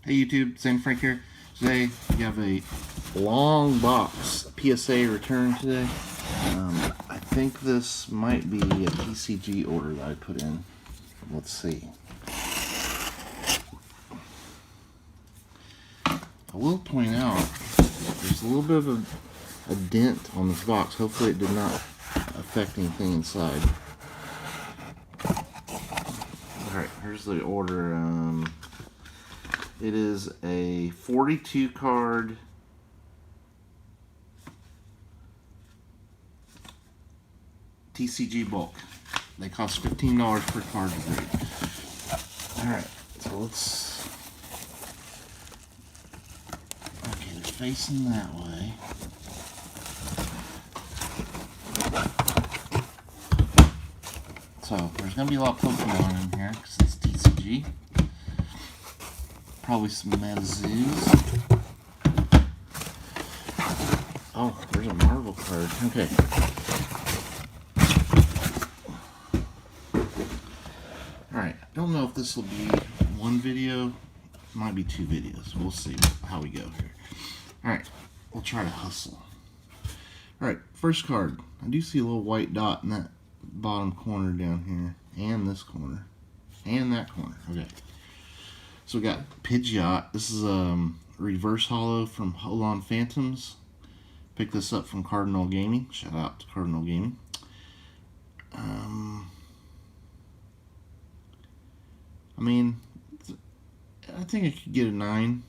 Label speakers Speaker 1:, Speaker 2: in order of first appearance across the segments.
Speaker 1: Hey YouTube, St. Frank here. Today we have a long box PSA return today. I think this might be a TCG order that I put in. Let's see. I will point out there's a little bit of a dent on this box. Hopefully it did not affect anything inside. Alright, here's the order. It is a 42 card TCG bulk. They cost $15 per card to grade. Alright, so let's... Okay, they're facing that way. So, there's going to be a lot of Pokemon in here because it's TCG. Probably some Metazoos. Oh, there's a Marvel card. Okay. Alright, don't know if this will be one video. Might be two videos. We'll see how we go here. Alright, we'll try to hustle. Alright, first card. I do see a little white dot in that bottom corner down here. And this corner. And that corner. Okay. So we got Pidgeot. This is a reverse holo from Hold On Phantoms. Picked this up from Cardinal Gaming. Shout out to Cardinal Gaming. I mean, I think I could get a 9.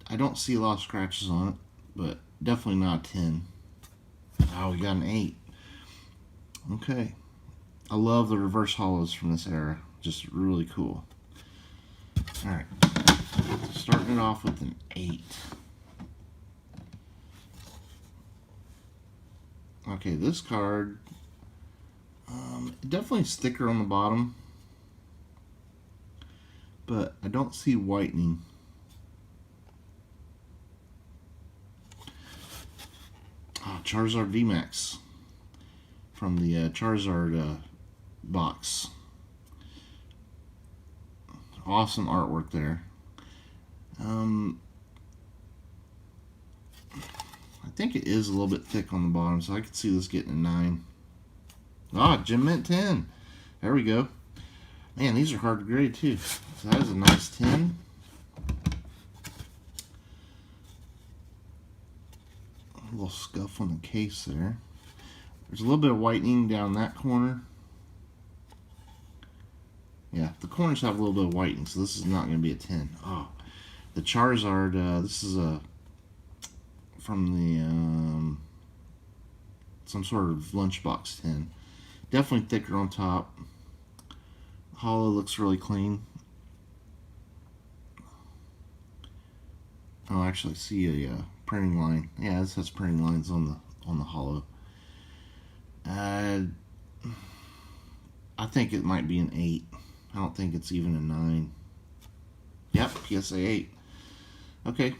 Speaker 1: I don't see a lot of scratches on it, but definitely not a 10. Oh, we got an 8. Okay. I love the reverse holos from this era. Just really cool. Alright, starting it off with an 8. Okay, this card, definitely is thicker on the bottom, but I don't see whitening. Oh, Charizard VMAX from the Charizard box. Awesome artwork there. I think it is a little bit thick on the bottom, so I could see this getting a 9. Ah, Gem Mint 10. There we go. Man, these are hard to grade too. So that is a nice 10. A little scuff on the case there. There's a little bit of whitening down that corner. Yeah, the corners have a little bit of whitening, so this is not going to be a 10. Oh, the Charizard, this is from the, some sort of lunchbox 10. Definitely thicker on top. Holo looks really clean. Oh, actually, I see a printing line. Yeah, this has printing lines on the holo. I think it might be an 8. I don't think it's even a 9. Yep, PSA 8. Okay.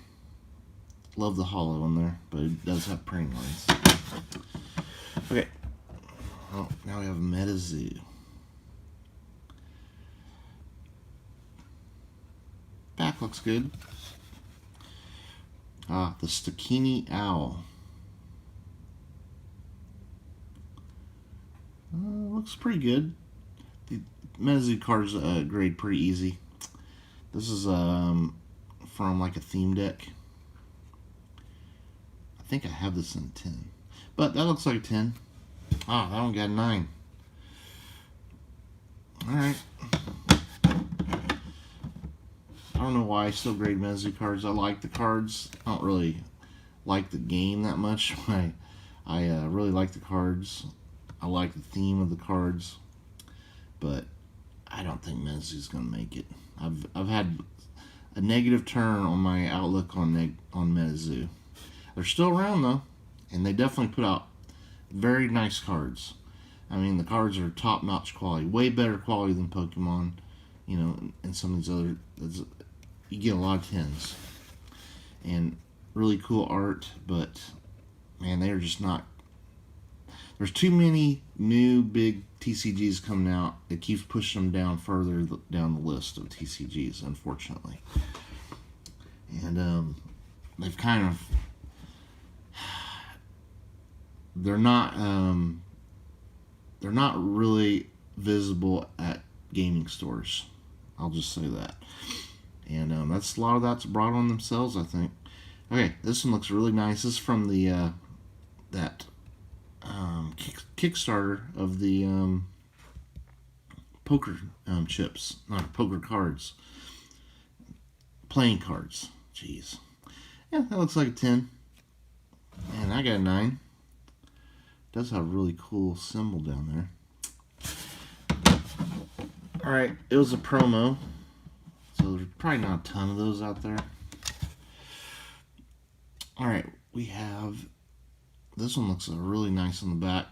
Speaker 1: Love the holo in there, but it does have printing lines. Okay. Well, now we have a Metazoo. Back looks good. Ah, the Stakini Owl. Looks pretty good. The Metazoo cards grade pretty easy. This is from like a theme deck. I think I have this in 10. But that looks like a 10. Ah, that one got a 9. Alright. I don't know why I still grade Metazoo cards. I like the cards. I don't really like the game that much. I really like the cards. I like the theme of the cards. But I don't think Metazoo's going to make it. I've had a negative turn on my outlook on Metazoo. They're still around though, and they definitely put out very nice cards. I mean, the cards are top-notch quality, way better quality than Pokemon. You know, and some of these other, you get a lot of 10s, and really cool art. But man, they're there's too many new big TCGs coming out. It keeps pushing them down further down the list of TCGs, unfortunately. And they've kind of they're not really visible at gaming stores. I'll just say that. And that's a lot of that's brought on themselves, I think. Okay, this one looks really nice. This is from the Kickstarter of the poker chips, not poker cards, playing cards. Jeez, yeah, that looks like a 10. And I got a 9. Does have a really cool symbol down there. All right, it was a promo, so there's probably not a ton of those out there. All right, we have this one. Looks really nice on the back.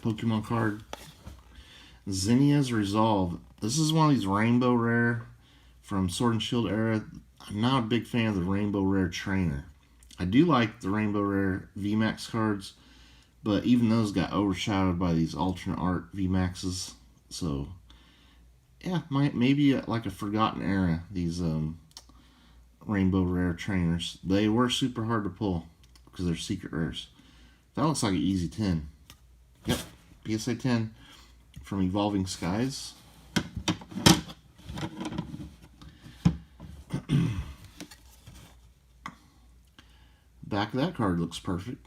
Speaker 1: Pokemon card, Zinnia's Resolve. This is one of these Rainbow Rare from Sword and Shield era. I'm not a big fan of the Rainbow Rare Trainer. I do like the Rainbow Rare VMAX cards, but even those got overshadowed by these alternate art VMAXs. So, yeah, maybe like a forgotten era, these Rainbow Rare Trainers. They were super hard to pull because they're secret rares. That looks like an easy 10. Yep, PSA 10 from Evolving Skies. Back of that card looks perfect.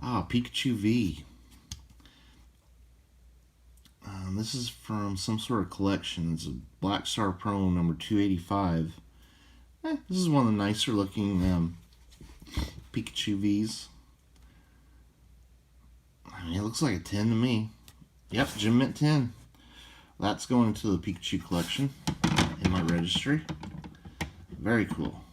Speaker 1: Pikachu V. This is from some sort of collection. It's a Black Star Promo number 285. This is one of the nicer looking Pikachu Vs. I mean, it looks like a 10 to me. Yep, Gem Mint 10. That's going into the Pikachu collection in my registry. Very cool.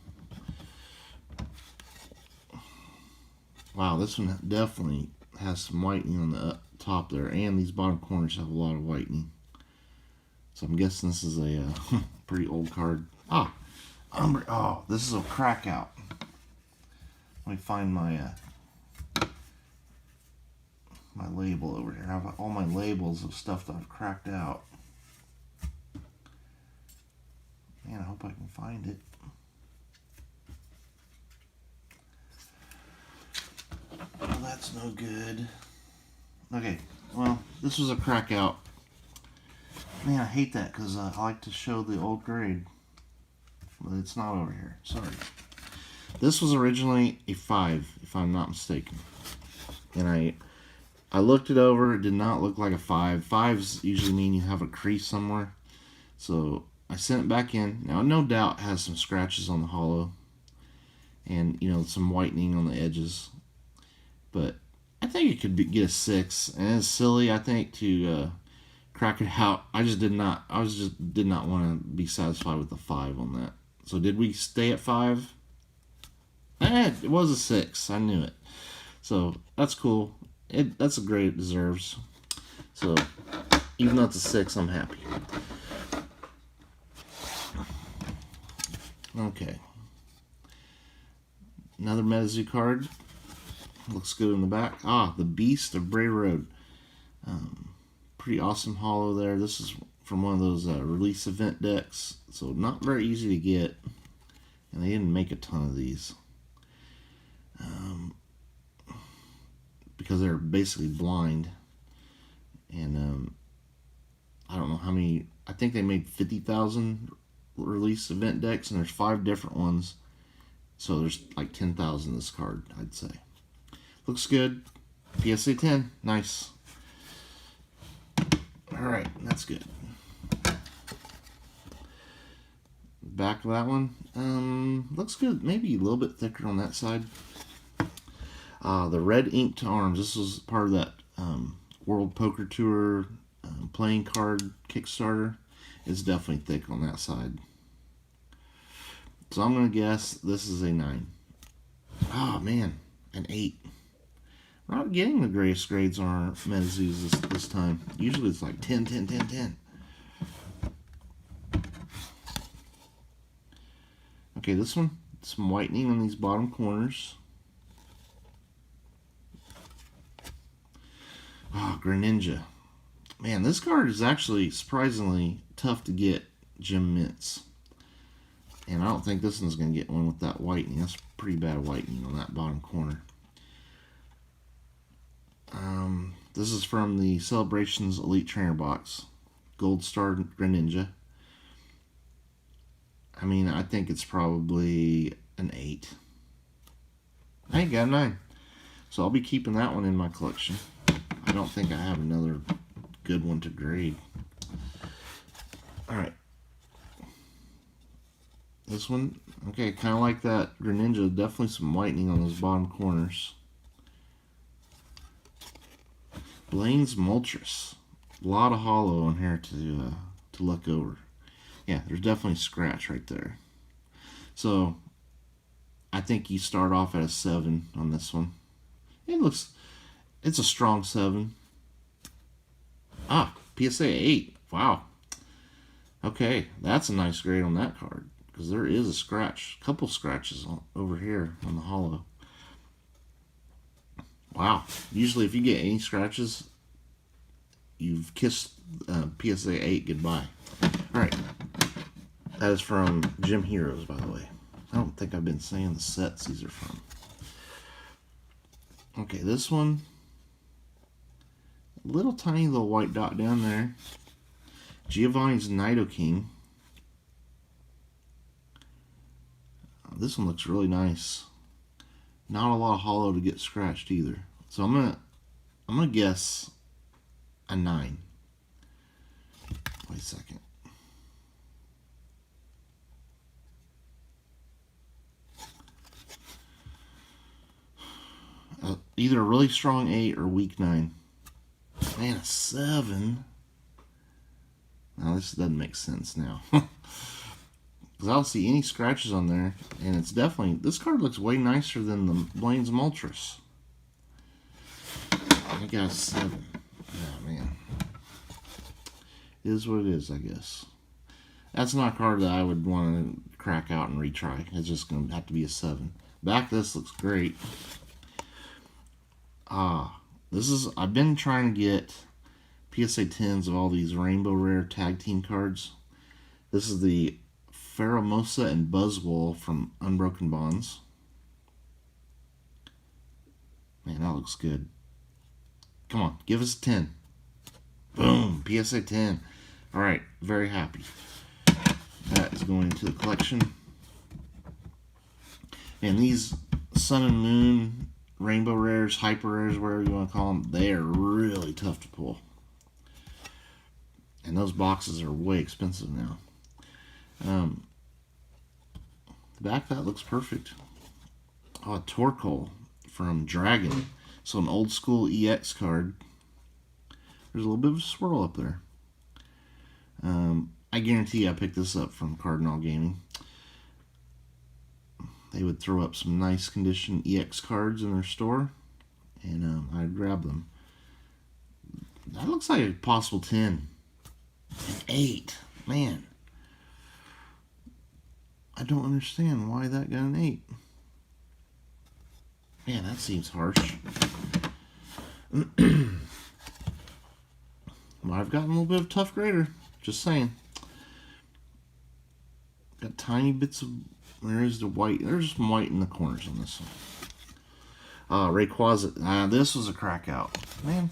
Speaker 1: Wow, this one definitely has some whitening on the top there, and these bottom corners have a lot of whitening. So I'm guessing this is a pretty old card. This is a crack out. Let me find my my label over here. I have all my labels of stuff that I've cracked out. Man, I hope I can find it. Oh, that's no good. Okay, well, this was a crack out. Man, I hate that because I like to show the old grade. But it's not over here. Sorry. This was originally a 5, if I'm not mistaken. And I looked it over. It did not look like a 5. 5s usually mean you have a crease somewhere. So I sent it back in. Now, no doubt has some scratches on the hollow. And, you know, some whitening on the edges. But I think it could get a 6. And it's silly, I think, to crack it out. I just did not want to be satisfied with the 5 on that. So did we stay at 5? It was a 6. I knew it. So that's cool. That's a grade it deserves. So even though it's a 6, I'm happy. Okay. Another Metazoo card. Looks good in the back. The Beast of Bray Road. Pretty awesome hollow there. This is from one of those release event decks. So not very easy to get. And they didn't make a ton of these. Because they're basically blind. And I don't know how many. I think they made 50,000 release event decks. And there's 5 different ones. So there's like 10,000 this card, I'd say. Looks good. PSA 10. Nice. Alright, that's good. Back of that one. Looks good. Maybe a little bit thicker on that side. The Red Inked Arms. This was part of that World Poker Tour playing card Kickstarter. It's definitely thick on that side. So I'm going to guess this is a 9. Oh, man. An 8. We're not getting the greatest grades on our Metazoos this time. Usually it's like 10, 10, 10, 10. Okay, this one, some whitening on these bottom corners. Greninja. Man, this card is actually surprisingly tough to get gem mints. And I don't think this one's going to get one with that whitening. That's pretty bad whitening on that bottom corner. This is from the Celebrations Elite Trainer box. Gold Star Greninja. I mean, I think it's probably an 8. I ain't got a 9. So I'll be keeping that one in my collection. I don't think I have another good one to grade. Alright. This one, okay, kind of like that Greninja. Definitely some whitening on those bottom corners. Blaine's Moltres. A lot of hollow in here to look over. Yeah, there's definitely a scratch right there. So, I think you start off at a 7 on this one. It's a strong 7. Ah, PSA 8. Wow. Okay, that's a nice grade on that card. Because there is a scratch. A couple scratches over here on the hollow. Wow. Usually if you get any scratches, you've kissed PSA 8 goodbye. Alright. That is from Gym Heroes, by the way. I don't think I've been saying the sets these are from. Okay, this one. Little tiny little white dot down there. Giovanni's Nidoking. This one looks really nice. Not a lot of hollow to get scratched either. So I'm gonna guess a 9. Wait a second. Either a really strong 8 or weak 9. Man, a 7. Now this doesn't make sense now. Because I don't see any scratches on there. And it's definitely, this card looks way nicer than the Blaine's Moltres. I got a 7. Oh man. It is what it is, I guess. That's not a card that I would want to crack out and retry. It's just going to have to be a 7. Back of this looks great. I've been trying to get PSA 10s of all these Rainbow Rare Tag Team cards. This is the Pheromosa and Buzzwole from Unbroken Bonds. Man, that looks good. Come on, give us a 10. Boom, PSA 10. Alright, very happy. That is going into the collection. And these Sun and Moon Rainbow Rares, Hyper Rares, whatever you want to call them, they are really tough to pull. And those boxes are way expensive now. The back of that looks perfect. Oh, a Torkoal from Dragon. So an old school EX card. There's a little bit of a swirl up there. I guarantee I picked this up from Cardinal Gaming. They would throw up some nice condition EX cards in their store, and I'd grab them. That looks like a possible 10. An 8. Man. I don't understand why that got an 8. Man, that seems harsh. Well, I've gotten a little bit of tough grader. Just saying. Got tiny bits of... There's the white. There's some white in the corners on this one. Rayquaza. This was a crack out. Man,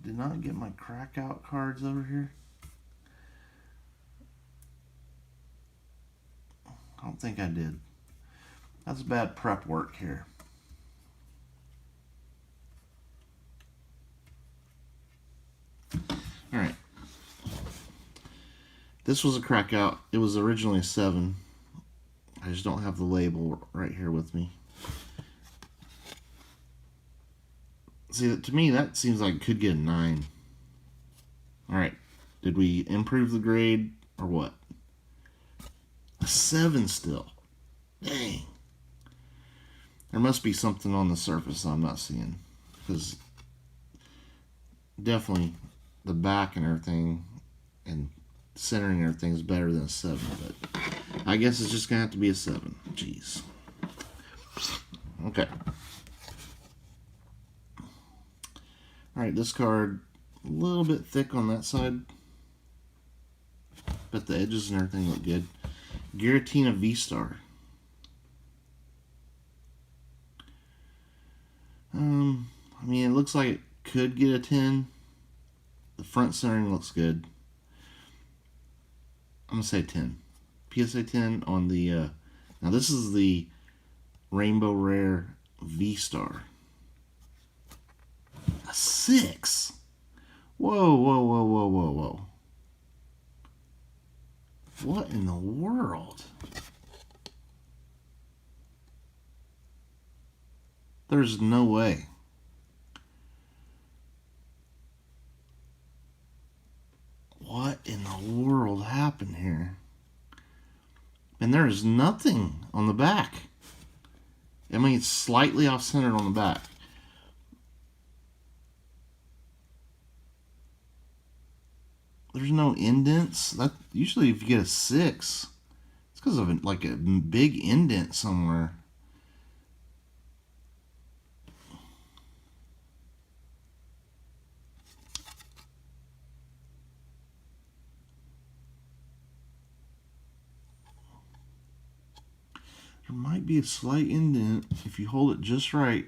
Speaker 1: did not get my crack out cards over here? I don't think I did. That's bad prep work here. Alright. This was a crack out. It was originally a 7. I just don't have the label right here with me. See, to me, that seems like it could get a 9. Alright. Did we improve the grade or what? A 7 still. Dang. There must be something on the surface I'm not seeing. Because definitely the back and everything and centering everything is better than a 7. But I guess it's just going to have to be a 7. Jeez. Okay. Alright, this card, a little bit thick on that side, but the edges and everything look good. Giratina V-Star. I mean, it looks like it could get a 10. The front centering looks good. I'm going to say 10. PSA 10 on the... now, this is the Rainbow Rare V-Star. A 6? Whoa, whoa, whoa, whoa, whoa, whoa. What in the world? There's no way. What in the world happened here? And there is nothing on the back. I mean, it's slightly off-centered on the back. There's no indents. That usually, if you get a 6, it's because of like a big indent somewhere. There might be a slight indent if you hold it just right.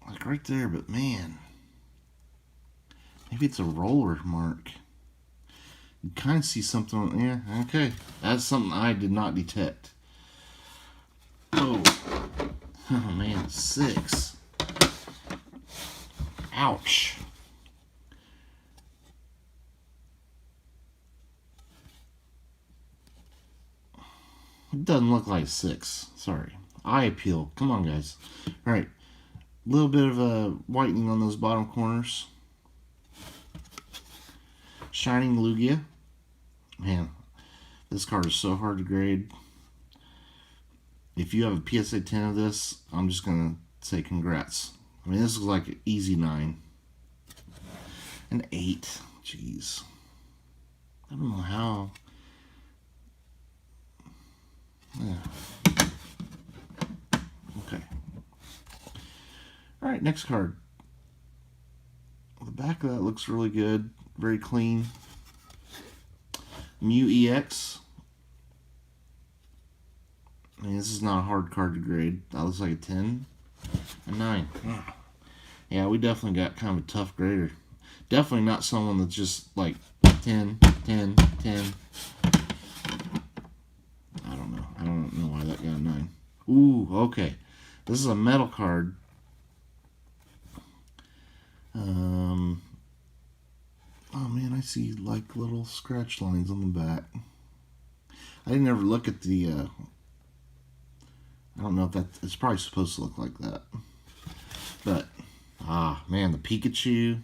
Speaker 1: Like right there, but man. Maybe it's a roller mark. You kind of see something on, yeah, okay. That's something I did not detect. Oh. Oh man, 6. Ouch. It doesn't look like 6. Sorry. Eye appeal. Come on, guys. Alright. A little bit of a whitening on those bottom corners. Shining Lugia. Man, this card is so hard to grade. If you have a PSA 10 of this, I'm just going to say congrats. I mean, this is like an easy 9. An 8. Jeez. I don't know how. Yeah. Okay. Alright, next card. The back of that looks really good. Very clean. Mew EX. I mean, this is not a hard card to grade. That looks like a 10. A 9. Yeah, we definitely got kind of a tough grader. Definitely not someone that's just like 10, 10, 10. I don't know. I don't know why that got a 9. Ooh, okay. This is a metal card. Oh man, I see like little scratch lines on the back. I didn't ever look at the, I don't know if it's probably supposed to look like that. But, man, the Pikachu.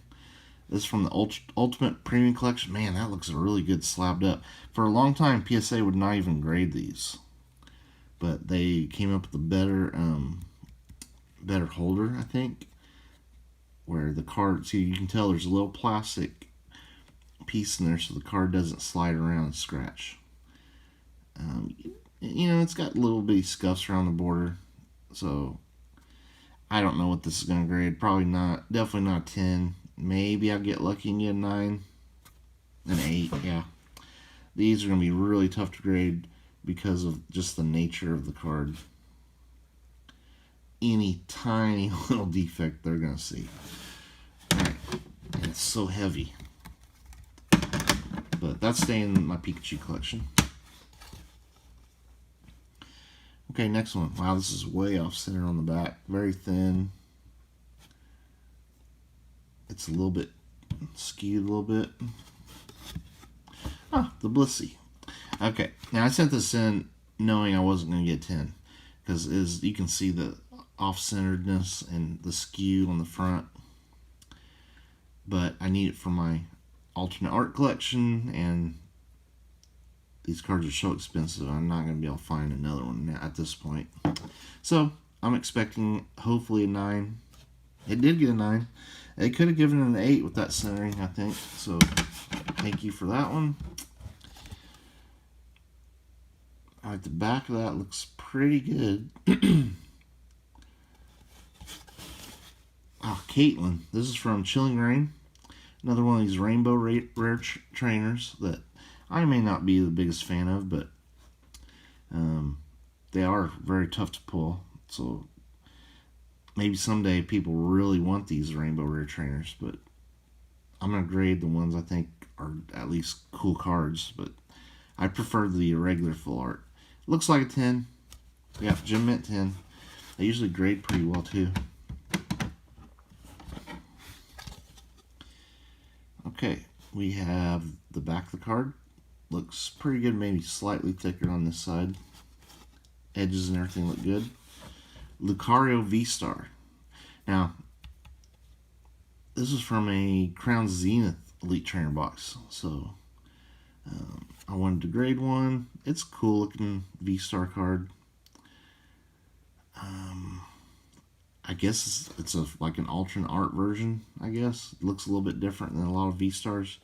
Speaker 1: This is from the Ultimate Premium Collection. Man, that looks really good slabbed up. For a long time, PSA would not even grade these. But they came up with a better holder, I think. Where the card, see, you can tell there's a little plastic piece in there so the card doesn't slide around and scratch. You know, it's got little bitty scuffs around the border. So, I don't know what this is going to grade. Probably not. Definitely not a 10. Maybe I'll get lucky and get a 9. An 8, yeah. These are going to be really tough to grade because of just the nature of the card. Any tiny little defect they're going to see. Alright. And it's so heavy. But that's staying in my Pikachu collection. Okay, next one. Wow, this is way off center on the back. Very thin. It's a little bit skewed a little bit. Ah, the Blissey. Okay, now I sent this in knowing I wasn't going to get 10. Because you can see the off-centeredness and the skew on the front. But I need it for my alternate art collection, and these cards are so expensive I'm not going to be able to find another one at this point. So I'm expecting hopefully a 9. It did get a 9. It could have given it an 8 with that centering, I think. So thank you for that one. Alright, the back of that looks pretty good. Oh, Caitlin. This is from Chilling Rain. Another one of these rainbow rare trainers that I may not be the biggest fan of, but they are very tough to pull. So maybe someday people really want these rainbow rare trainers, but I'm going to grade the ones I think are at least cool cards, but I prefer the regular full art. Looks like a 10. Yeah, Gem Mint 10. They usually grade pretty well too. Okay, we have the back of the card. Looks pretty good, maybe slightly thicker on this side. Edges and everything look good. Lucario V-Star. Now, this is from a Crown Zenith Elite Trainer box, so I wanted to grade one. It's a cool looking V-Star card. I guess it's like an alternate art version, I guess. It looks a little bit different than a lot of V-Stars.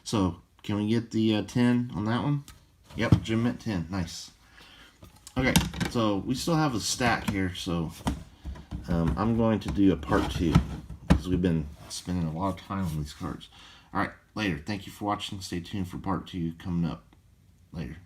Speaker 1: So, can we get the 10 on that one? Yep, Gem Mint 10. Nice. Okay, so we still have a stack here, so I'm going to do a part 2 because we've been spending a lot of time on these cards. Alright, later. Thank you for watching. Stay tuned for part 2 coming up later.